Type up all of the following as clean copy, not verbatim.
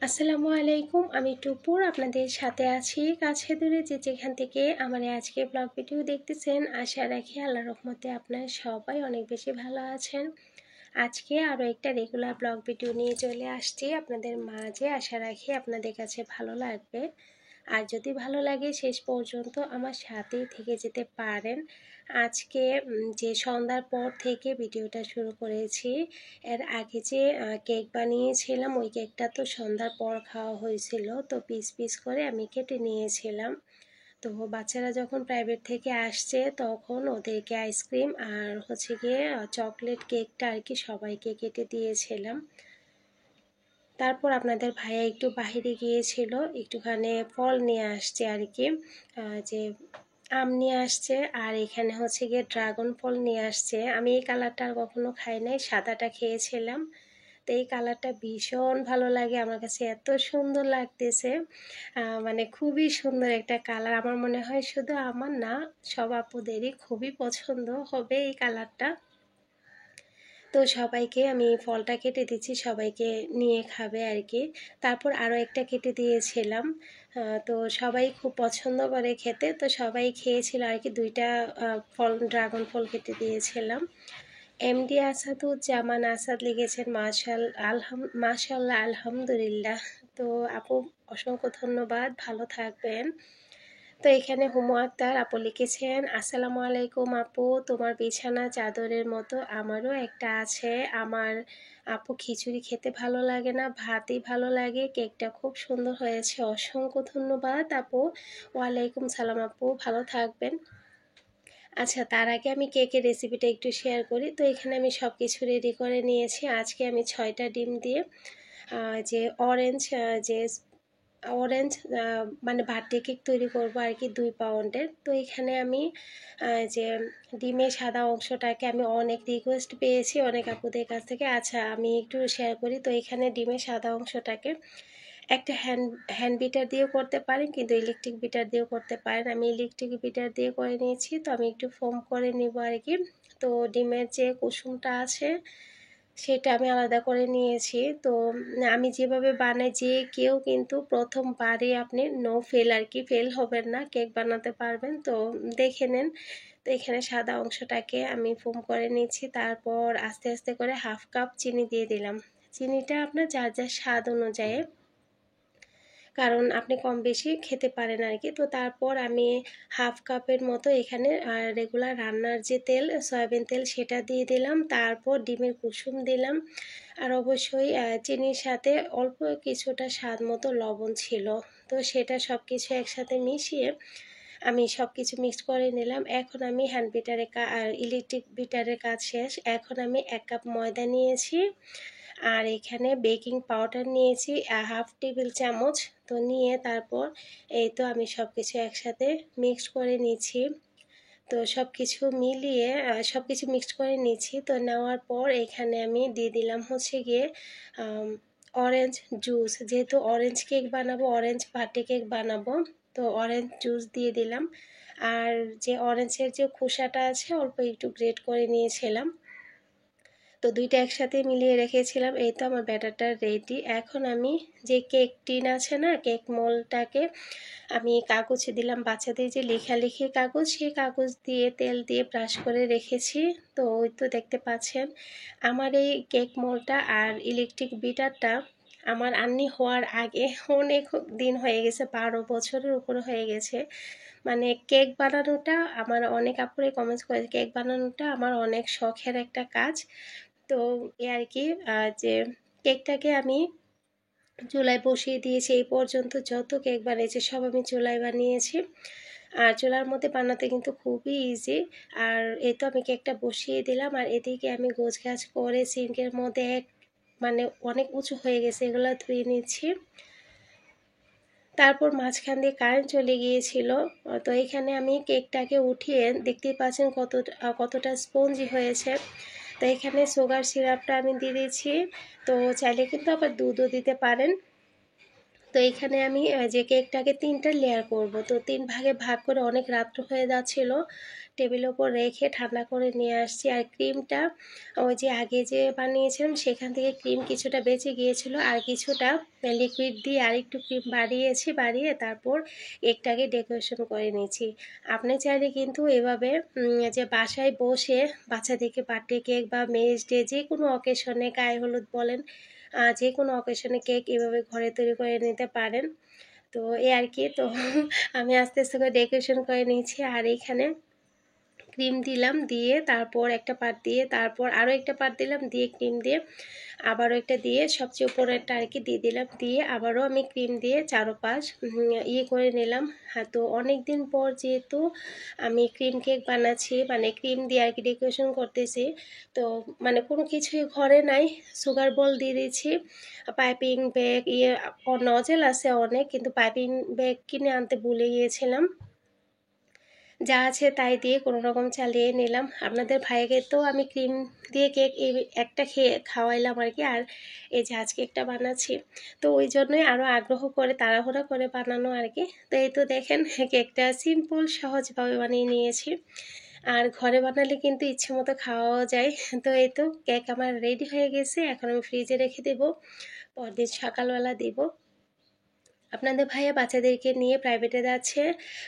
আসসালামু আলাইকুম, আমি টুপুর আপনাদের সাথে আছি কাছে দূরে যে যেখান থেকে আমার আজকে ব্লগ ভিডিও দেখতেছেন। আশা রাখি আল্লাহর রহমতে আপনারা সবাই অনেক বেশি ভালো আছেন। আজকে আরও একটা রেগুলার ব্লগ ভিডিও নিয়ে চলে আসছি আপনাদের মাঝে। আশা রাখি আপনাদের কাছে ভালো লাগবে। আর যদি ভালো লাগে শেষ পর্যন্ত আমার সাথেই থেকে যেতে পারেন। আজকে যে সন্ধ্যার পর থেকে ভিডিওটা শুরু করেছি। এর আগে যে কেক বানিয়েছিলাম ওই কেকটা তো সন্ধ্যার পর খাওয়া হয়েছিল, তো পিস পিস করে আমি কেটে নিয়েছিলাম। তো বাচ্চারা যখন প্রাইভেট থেকে আসছে তখন ওদেরকে আইসক্রিম আর হচ্ছে গিয়ে চকলেট কেকটা আর কি সবাইকে কেটে দিয়েছিলাম। তারপর আপনাদের ভাইয়া একটু বাইরে গিয়েছিল, একটুখানি ফল নিয়ে আসছে আর কি, যে আম নিয়ে আসছে আর এখানে হচ্ছে গিয়ে ড্রাগন ফল নিয়ে আসছে। আমি এই কালারটা আর কখনো খাই নাই, সাদাটা খেয়েছিলাম। তো এই কালারটা ভীষণ ভালো লাগে আমার কাছে, এত সুন্দর লাগতেছে। মানে খুবই সুন্দর একটা কালার। আমার মনে হয় শুধু আমার না, সব আপুদেরই খুবই পছন্দ হবে এই কালারটা। তো সবাইকে আমি ফলটা কেটে দিচ্ছি, সবাইকে নিয়ে খাবে আর কি। তারপর আরও একটা কেটে দিয়েছিলাম। তো সবাই খুব পছন্দ করে খেতে, তো সবাই খেয়েছিল আর কি। দুইটা ফল, ড্রাগন ফল কেটে দিয়েছিলাম। এমডি আসাদুজ্জামান আসাদ লিখেছেন মাশাল্লাহ আলহামদুলিল্লাহ। তো আপু অসংখ্য ধন্যবাদ, ভালো থাকবেন। তো এখানে হুমু আক্তার আপু লিখেছেন, আসসালামু আলাইকুম আপু, তোমার বিছানা চাদরের মতো আমারও একটা আছে। আমার আপু খিচুড়ি খেতে ভালো লাগে না, ভাতই ভালো লাগে। কেকটা খুব সুন্দর হয়েছে, অসংখ্য ধন্যবাদ আপু। ওয়ালাইকুম সালাম আপু, ভালো থাকবেন। আচ্ছা, তার আগে আমি কেকের রেসিপিটা একটু শেয়ার করি। তো এখানে আমি সব কিছু রেডি করে নিয়েছি। আজকে আমি 6টা ডিম দিয়ে যে অরেঞ্জ মানে বার্থডে কেক তৈরি করব আর কি, 2 পাউন্ডের। তো এখানে আমি যে ডিমের সাদা অংশটাকে আমি অনেক রিকোয়েস্ট পেয়েছি অনেক আপুদের কাছ থেকে। আচ্ছা, আমি একটু শেয়ার করি। তো এখানে ডিমের সাদা অংশটাকে একটা হ্যান্ড বিটার দিয়েও করতে পারেন, কিন্তু ইলেকট্রিক বিটার দিয়েও করতে পারেন। আমি ইলেকট্রিক বিটার দিয়ে করে নিয়েছি। তো আমি একটু ফোম করে নিব আর কি। তো ডিমের যে কুসুমটা আছে সেটা আমি আলাদা করে নিয়েছি। তো আমি যেভাবে বানাই, যে কেউ কিন্তু প্রথমবারে আপনি নো ফেল আর কি, ফেল হবেন না, কেক বানাতে পারবেন। তো দেখে নেন। তো এখানে সাদা অংশটাকে আমি ফোম করে নিচ্ছি। তারপর আস্তে আস্তে করে 1/2 কাপ চিনি দিয়ে দিলাম। চিনিটা আপনার যার যার স্বাদ অনুযায়ী, কারণ আপনি কম বেশি খেতে পারেন আর কি। তো তারপর আমি 1/2 কাপের মতো এখানে রেগুলার রান্নার যে তেল, সয়াবিন তেল, সেটা দিয়ে দিলাম। তারপর ডিমের কুসুম দিলাম। আর অবশ্যই চিনির সাথে অল্প কিছুটা স্বাদ মতো লবণ ছিল। তো সেটা সব কিছু একসাথে মিশিয়ে আমি সব কিছু মিক্স করে নিলাম। এখন আমি হ্যান্ড বিটারে আর ইলেকট্রিক বিটারের কাজ শেষ। এখন আমি 1 কাপ ময়দা নিয়েছি আর এখানে বেকিং পাউডার নিয়েছি 1/2 টেবিল চামচ। তো নিয়ে তারপর এই তো আমি সব কিছু একসাথে মিক্সড করে নিচ্ছি। তো সব কিছু মিলিয়ে সব কিছু মিক্সড করে নিচ্ছি। তো নেওয়ার পর এখানে আমি দিয়ে দিলাম হচ্ছে গিয়ে অরেঞ্জ জুস। যেহেতু অরেঞ্জ কেক বানাবো, অরেঞ্জ বার্থডে কেক বানাবো, তো অরেঞ্জ জুস দিয়ে দিলাম। আর যে অরেঞ্জের যে খোসাটা আছে অল্প একটু গ্রেট করে নিয়েছিলাম। তো দুইটা একসাথে মিলিয়ে রেখেছিলাম। এই তো আমার ব্যাটারটা রেডি। এখন আমি যে কেক টিন আছে না, কেক মোলটাকে আমি কাগজে দিলাম, বাচ্চাদের যে লেখালেখির কাগজ, সেই কাগজ দিয়ে তেল দিয়ে ব্রাশ করে রেখেছি। তো ওই তো দেখতে পাচ্ছেন আমার এই কেক মোলটা আর ইলেকট্রিক বিটারটা আমার আন্নি হওয়ার আগে অনেক দিন হয়ে গেছে, 12 বছরের উপরে হয়ে গেছে। মানে কেক বানানোটা আমার অনেক আপুরে কমেন্টস করে, কেক বানানোটা আমার অনেক শখের একটা কাজ। তো এ আর কি, যে কেকটাকে আমি চুলায় বসিয়ে দিয়েছি। এই পর্যন্ত যত কেক বানিয়েছি সব আমি চুলায় বানিয়েছি। আর চুলার মধ্যে বানাতে কিন্তু খুবই ইজি। আর এই তো আমি কেকটা বসিয়ে দিলাম। আর এদিকে আমি গোছগাছ করে সিঙ্কের মধ্যে মানে অনেক উঁচু হয়ে গেছে, এগুলো ধুয়ে নিচ্ছি। তারপর মাঝখান দিয়ে কারেন্ট চলে গিয়েছিল। তো এখানে আমি কেকটাকে উঠিয়ে দেখতেই পাচ্ছেন কতটা স্পঞ্জি হয়েছে। তো এখানে সুগার সিরাপটা আমি দিয়ে দিয়েছি। তো চাইলে কিন্তু আবার দুধও দিতে পারেন। তো এখানে আমি যে কেকটাকে 3টা লেয়ার করব, তো 3 ভাগে ভাগ করে অনেক রাত্র হয়ে যাচ্ছিল, টেবিলের ওপর রেখে ঠান্ডা করে নিয়ে আসছি। আর ক্রিমটা ওই যে আগে যে বানিয়েছিলাম সেখান থেকে ক্রিম কিছুটা বেঁচে গিয়েছিল, আর কিছুটা লিকুইড দিয়ে আর একটু ক্রিম বাড়িয়ে তারপর কেকটাকে ডেকোরেশন করে নিয়েছি। আপনি চাইলে কিন্তু এভাবে যে বাসায় বসে বাচ্চাদেরকে বার্থডে কেক বা ম্যারেজ ডে যে কোনো অকেশনে, গায়ে হলুদ বলেন, যে কোনো অকেশনে কেক এভাবে ঘরে তৈরি করে নিতে পারেন। তো এই আর কি। তো আমি আস্তে আস্তে করে ডেকোরেশন করে নিয়েছি। আর এইখানে ক্রিম দিলাম, দিয়ে তারপর একটা পার্ট দিয়ে তারপর আরও একটা পার্ট দিলাম, দিয়ে ক্রিম দিয়ে আবারও একটা দিয়ে সবচেয়ে উপরেরটা আর কি দিয়ে দিলাম, দিয়ে আবারও আমি ক্রিম দিয়ে চারোপাশ করে নিলাম। হ্যাঁ, তো অনেক দিন পর যেহেতু আমি ক্রিম কেক বানাচ্ছি, মানে ক্রিম দিয়ে আর কি ডেকোরেশন করতেছি, তো মানে কোনো কিছুই ঘরে নাই, সুগার বল দিয়ে দিয়েছি, পাইপিং ব্যাগ নজেল আছে অনেক, কিন্তু পাইপিং ব্যাগ কিনে আনতে ভুলে গিয়েছিলাম। যা আছে তাই দিয়ে কোনো রকম চালিয়ে নিলাম। আপনাদের ভাইকে তো আমি ক্রিম দিয়ে কেক এই একটা খাওয়াইলাম আর কি, আর এই যে আজকে কেকটা বানাচ্ছি, তো ওই জন্যই আরও আগ্রহ করে তাড়াহুড়া করে বানানো আর কি। তো এই তো দেখেন কেকটা সিম্পল সহজভাবে বানিয়ে নিয়েছি, আর ঘরে বানালে কিন্তু ইচ্ছে মতো খাওয়াও যায়। তো এই তো কেক আমার রেডি হয়ে গেছে, এখন আমি ফ্রিজে রেখে দেবো, পরদিন সকালবেলা দিব। আপনাদের ভাইয়া বাচ্চাদেরকে নিয়ে প্রাইভেটে যাচ্ছে,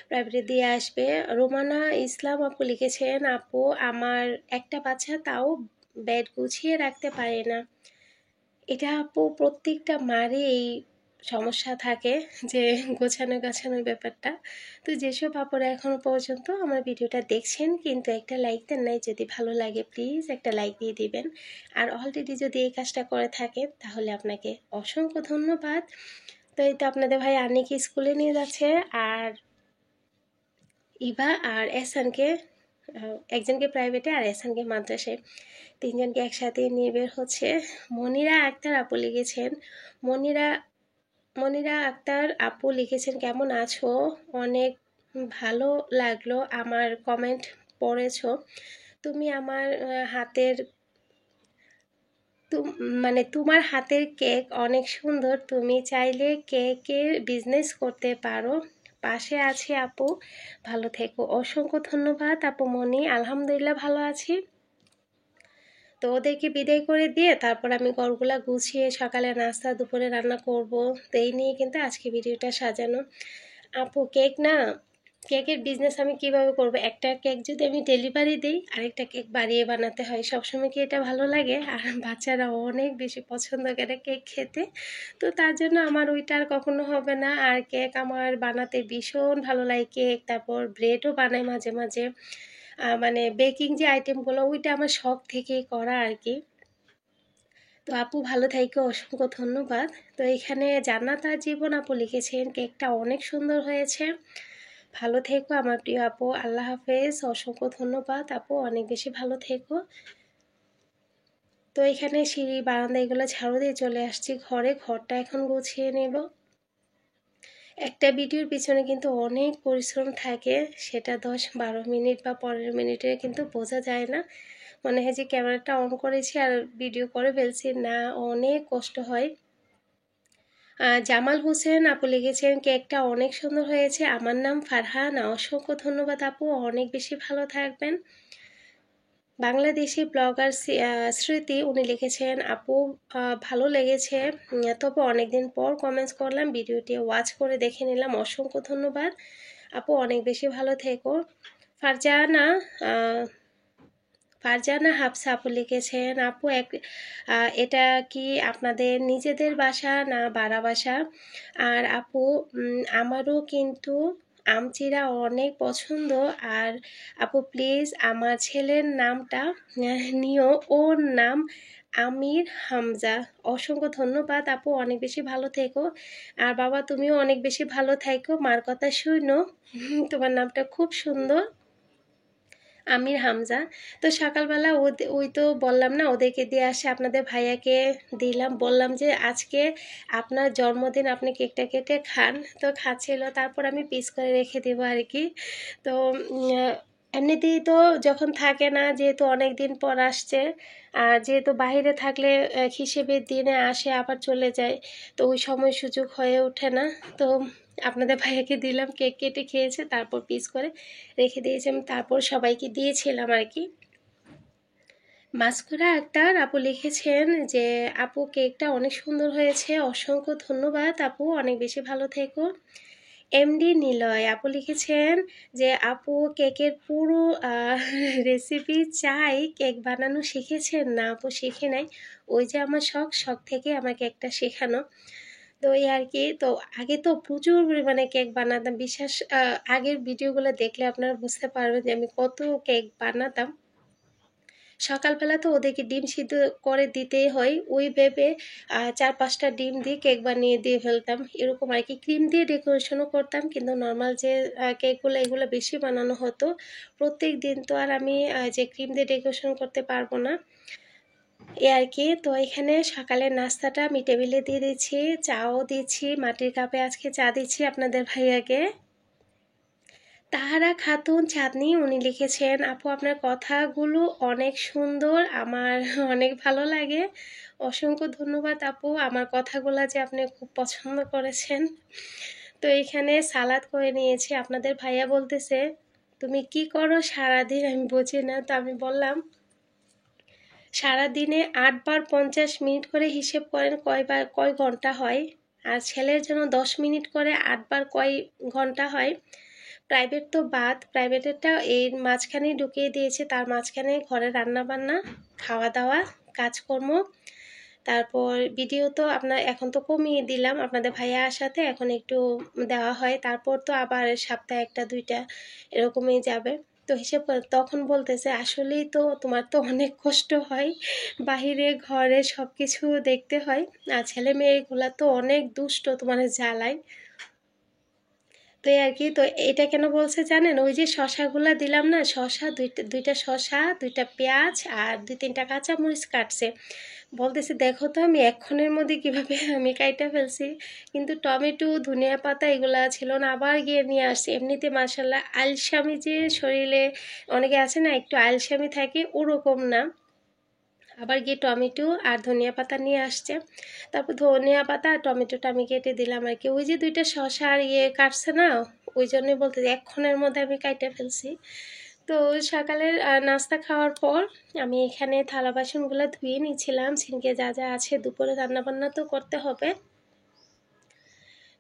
প্রাইভেটে দিয়ে আসবে। রোমানা ইসলাম আপু লিখেছেন, আপু আমার একটা বাচ্চা তাও বেড গুছিয়ে রাখতে পারে না। এটা আপু প্রত্যেকটা মারই এই সমস্যা থাকে, যে গোছানোর ব্যাপারটা। তো যেসব আপুরা এখনও পর্যন্ত আমার ভিডিওটা দেখছেন কিন্তু একটা লাইক দেন নাই, যদি ভালো লাগে প্লিজ একটা লাইক দিয়ে দিবেন। আর অলরেডি যদি এই কাজটা করে থাকেন তাহলে আপনাকে অসংখ্য ধন্যবাদ। তো এই তো আপনাদের ভাই আনিকে স্কুলে নিয়ে যাচ্ছে, আর ইভা আর এহসানকে, একজনকে প্রাইভেটে আর এহসানকে মাদ্রাসায়, তিনজনকে একসাথে নিয়ে বের হচ্ছে। মনিরা আক্তার আপু লিখেছেন, মনিরা মনিরা আক্তার আপু লিখেছেন, কেমন আছো? অনেক ভালো লাগলো আমার কমেন্ট পড়েছো। তুমি আমার হাতের মানে তোমার হাতের কেক অনেক সুন্দর, তুমি চাইলে কেকের বিজনেস করতে পারো, পাশে আছি আপু, ভালো থেকো। অসংখ্য ধন্যবাদ আপু মনি, আলহামদুলিল্লাহ ভালো আছি। তো ওদেরকে বিদায় করে দিয়ে তারপর আমি ঘরগুলা গুছিয়ে সকালে নাস্তা দুপুরে রান্না করব। তো এই নিয়ে কিন্তু আজকে ভিডিওটা সাজানো। আপু কেক না, কেকের বিজনেস আমি কিভাবে করব? একটা কেক যদি আমি ডেলিভারি দিই, আরেকটা কেক বাড়িয়ে বানাতে হয়। সবসময় কি এটা ভালো লাগে? আর বাচ্চারা অনেক বেশি পছন্দ করে কেক খেতে, তো তার জন্য আমার ওইটা আর কখনো হবে না। আর কেক আমার বানাতে ভীষণ ভালো লাগে, কেক তারপর ব্রেডও বানাই মাঝে মাঝে, মানে বেকিং যে আইটেমগুলো ওইটা আমার শখ থেকেই করা আর কি। তো আপু ভালো থাইকো, অসংখ্য ধন্যবাদ। তো এখানে জান্নাত আর জীবন আপু লিখেছেন, কেকটা অনেক সুন্দর হয়েছে, ভালো থেকো আমার প্রিয় আপু, আল্লাহ হাফেজ। অসংখ্য ধন্যবাদ আপু, অনেক বেশি ভালো থেকো। তো এখানে সিঁড়ি বারান্দা এগুলো ঝাড়ু দিয়ে চলে আসছি ঘরে, ঘরটা এখন গুছিয়ে নেব। একটা ভিডিওর পিছনে কিন্তু অনেক পরিশ্রম থাকে, সেটা 10-12 মিনিট বা 15 মিনিটে কিন্তু বোঝা যায় না, মনে হয় যে ক্যামেরাটা অন করেছি আর ভিডিও করে ফেলছি, না, অনেক কষ্ট হয়। জামাল হোসেন আপু লিখেছেন, কেকটা অনেক সুন্দর হয়েছে, আমার নাম ফারহানা। অসংখ্য ধন্যবাদ আপু, অনেক বেশি ভালো থাকবেন। বাংলাদেশি ব্লগার স্মৃতি উনি লিখেছেন, আপু ভালো লেগেছে, তবে অনেকদিন পর কমেন্টস করলাম, ভিডিওটি ওয়াচ করে দেখে নিলাম, অসংখ্য ধন্যবাদ আপু, অনেক বেশি ভালো থেকো। ফারজানা ফারজানা হাফসা আপু লিখেছেন, আপু এটা কি আপনাদের নিজেদের বাসা না ভাড়া বাসা? আর আপু আমারও কিন্তু আমচিরা অনেক পছন্দ, আর আপু প্লিজ আমার ছেলের নামটা নিও, ওর নাম আমির হামজা। অসংখ্য ধন্যবাদ আপু, অনেক বেশি ভালো থেকো। আর বাবা তুমিও অনেক বেশি ভালো থেকো, মার কথা শুনো, তোমার নামটা খুব সুন্দর, আমির হামজা। তো সকালবেলা ওই তো বললাম না, ওদেরকে দিয়ে আসে আপনাদের ভাইয়াকে দিলাম, বললাম যে আজকে আপনার জন্মদিন, আপনি কেকটা কেটে খান। তো খাচ্ছিল, তারপর আমি পিস করে রেখে দেবো আর কি। তো এমনিতেই তো যখন থাকে না, যেহেতু অনেক দিন পর আসছে, আর যেহেতু বাইরে থাকলে হিসেবের দিনে আসে আবার চলে যায়, তো ওই সময় সুযোগ হয়ে ওঠে না। তো আপনাদের ভাইয়াকে দিলাম, কেক কেটে খেয়েছে, তারপর পিস করে রেখে দিয়েছি আমি, তারপর সবাইকে দিয়েছিলাম আর কি। মাস্কুরা আক্তার আপু লিখেছেন যে আপু কেকটা অনেক সুন্দর হয়েছে, অসংখ্য ধন্যবাদ আপু, অনেক বেশি ভালো থেকো। এমডি নিলয় আপু লিখেছেন যে আপু কেকের পুরো রেসিপি চাই, কেক বানানো শিখেছেন? না আপু শিখে নাই, ওই যে আমার শখ থেকে আমার কেকটা শেখানো। তো এই আর কি। তো আগে তো প্রচুর পরিমাণে কেক বানাতাম, বিশ্বাস আগের ভিডিওগুলো দেখলে আপনারা বুঝতে পারবেন যে আমি কত কেক বানাতাম। সকালবেলা তো ওদেরকে ডিম সিদ্ধ করে দিতেই হয়, ওই ভেবে 4-5টা ডিম দিয়ে কেক বানিয়ে দিয়ে ফেলতাম, এরকম আর কি। ক্রিম দিয়ে ডেকোরেশনও করতাম, কিন্তু নর্মাল যে কেকগুলো এগুলো বেশি বানানো হতো। প্রত্যেক দিন তো আর আমি যে ক্রিম দিয়ে ডেকোরেশন করতে পারবো না, এ আর কি। তো এখানে সকালের নাস্তাটা আমি টেবিলে দিয়ে দিচ্ছি, চাও দিচ্ছি, মাটির কাপে আজকে চা দিচ্ছি আপনাদের ভাইয়াকে। তাহারা খাতুন চাঁদনি উনি লিখেছেন আপু আপনার কথাগুলো অনেক সুন্দর, আমার অনেক ভালো লাগে, অসংখ্য ধন্যবাদ আপু, আমার কথাগুলো যে আপনি খুব পছন্দ করেছেন। তো এখানে সালাদ করে নিয়েছি। আপনাদের ভাইয়া বলতেছে তুমি কি করো সারাদিন, আমি বুঝি না। তো আমি বললাম সারাদিনে 8 বার 50 মিনিট করে হিসেব করেন কয় ঘন্টা হয়, আর ছেলের জন্য 10 মিনিট করে 8 বার কয় ঘন্টা হয়। প্রাইভেট তো বাদ, প্রাইভেটেরটা এর মাঝখানেই ঢুকিয়ে দিয়েছে, তার মাঝখানে ঘরে রান্না বান্না, খাওয়া দাওয়া, কাজকর্ম, তারপর ভিডিও তো আপনার এখন তো কমিয়ে দিলাম আপনাদের ভাইয়া আসাতে, এখন একটু দেওয়া হয়, তারপর তো আবার সপ্তাহে 1-2টা এরকমই যাবে। তো হিসেব করে তখন বলতেছে আসলেই তো তোমার তো অনেক কষ্ট হয়, বাহিরে ঘরে সব কিছু দেখতে হয়, আর ছেলে মেয়েগুলা তো অনেক দুষ্ট, তোমার জ্বালায়। তো এই আর কি। তো এটা কেন বলছে জানেন, ওই যে শশাগুলা দিলাম না, শশা দুইটা শশা, 2টা পেঁয়াজ আর 2-3টা কাঁচামরিচ কাটছে, বলতেছে দেখো তো আমি এক্ষণের মধ্যে কিভাবে আমি কাইটা ফেলছি, কিন্তু টমেটো ধনিয়া পাতা এগুলা ছিল না, আবার গিয়ে নিয়ে আসছে। এমনিতে মাশাল্লাহ আলসামি যে শরীরে অনেকে আছে না একটু আলসামি থাকে, ওরকম না, আবার গিয়ে টমেটো আর ধনিয়া পাতা নিয়ে আসছে। তারপর ধনিয়া পাতা আর টমেটোটা আমি কেটে দিলাম আর কি। ওই যে 2টা শসা আর কাটছে না, ওই জন্যই বলতে এক্ষণের মধ্যে আমি কাইটে ফেলছি। তো সকালের নাস্তা খাওয়ার পর আমি এখানে থালা বাসনগুলো ধুয়ে নিয়েছিলাম, সিনকে যা যা আছে, দুপুরে রান্নাবান্না তো করতে হবে।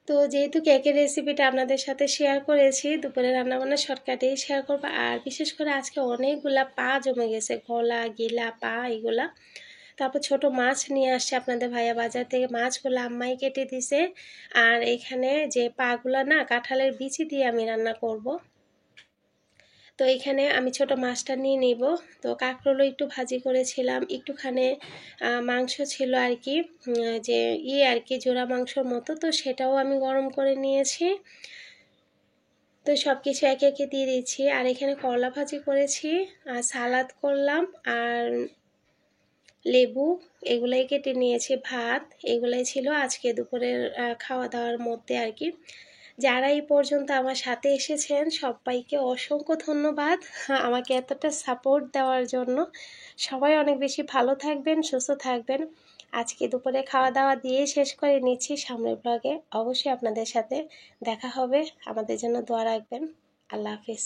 তো যেহেতু কেকের রেসিপিটা আপনাদের সাথে শেয়ার করেছি, দুপুরে রান্নাবান্না শর্টকাটেই শেয়ার করবো। আর বিশেষ করে আজকে অনেকগুলা পা জমে গেছে, গলা গিলা পা এগুলা। তারপর ছোট মাছ নিয়ে আসছে আপনাদের ভাইয়া বাজার থেকে, মাছগুলো আম্মাই কেটে দিছে। আর এখানে যে পাগুলা না কাঁঠালের বিচি দিয়ে আমি রান্না করব। তো এখানে আমি ছোট মাছটা নিয়ে নিব। তো কাঁকরোলও একটু ভাজি করেছিলাম, একটুখানি মাংস ছিল আর কি, যে আর কি জোড়া মাংসর মতো, তো সেটাও আমি গরম করে নিয়েছি। তো সব কিছু একে একে দিয়ে দিচ্ছি। আর এখানে করলা ভাজি করেছি, আর সালাদ করলাম, আর লেবু এগুলাই কেটে নিয়েছি, ভাত এগুলাই ছিল আজকে দুপুরের খাওয়া দাওয়ার মধ্যে আর কি। যারা এই পর্যন্ত আমার সাথে এসেছেন সবাইকে অসংখ্য ধন্যবাদ আমাকে এতটা সাপোর্ট দেওয়ার জন্য। সবাই অনেক বেশি ভালো থাকবেন, সুস্থ থাকবেন। আজকে দুপুরে খাওয়া দাওয়া দিয়ে শেষ করে নিচ্ছি, সামনের ব্লগে অবশ্যই আপনাদের সাথে দেখা হবে, আমাদের জন্য দোয়া রাখবেন। আল্লাহ হাফিজ।